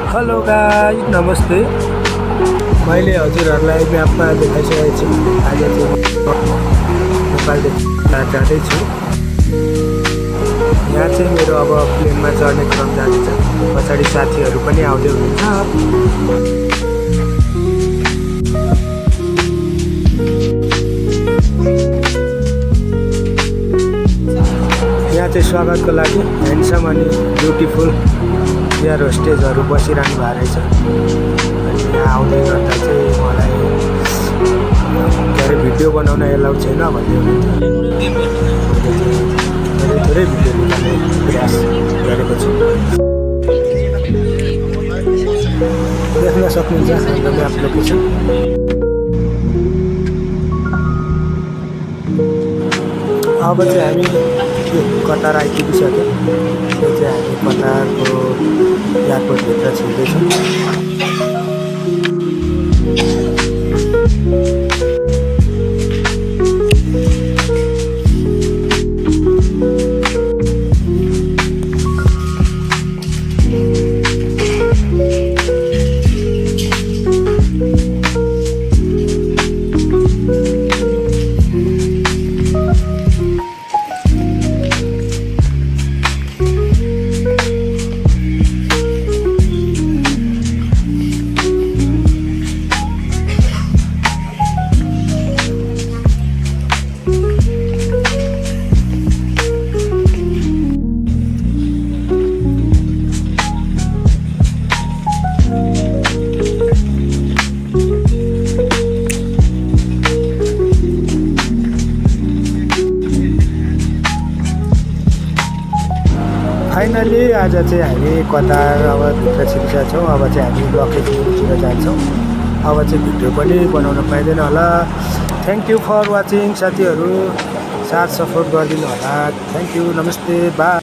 Hello guys, नमस्ते। मैले हजुरहरूलाई म्यापमा देखाइसकेको छु। आज चाहिँ नेपाल जाँदैछु। यहाँ चाहिँ मेरो अब प्लेनमा चढ्ने क्रम जाँदैछ। पछाडि साथीहरू पनि आउँदै हुनुहुन्छ। यहाँ चाहिँ स्वागतको लागि ह्यान्डसम अनि ब्युटिफुल एयर होस्टेजहरू बसिरहनु भएको रहेछ। अनि यहाँ आउँदै गर्दा चाहिँ मलाई के अरे भिडियो बनाउन एलाउड छैन भन्दै हुनुहुन्थ्यो। मैले थोरै भिडियो निकाल्ने प्रयास गरेको छु। देख्न सक्नुहुन्छ हाम्रो म्याप लोकेसन। अब चाहिँ हामी कतार आइपुगिसक्यो। यो चाहिँ हामी कतारको एयरपोर्टभित्र छिर्दैछौँ। फाइनली आज चाहिँ हामी कतार अब भित्र छिरिसकेका छौँ। अब चाहिँ हामी लगेजतिर जान्छौँ। अब चाहिँ भिडियो पनि बनाउन पाइँदैन होला। थ्याङ्क यू फर वाचिङ साथीहरू, साथ सपोर्ट गरिदिनु होला। थ्याङ्क यू, नमस्ते, बाई।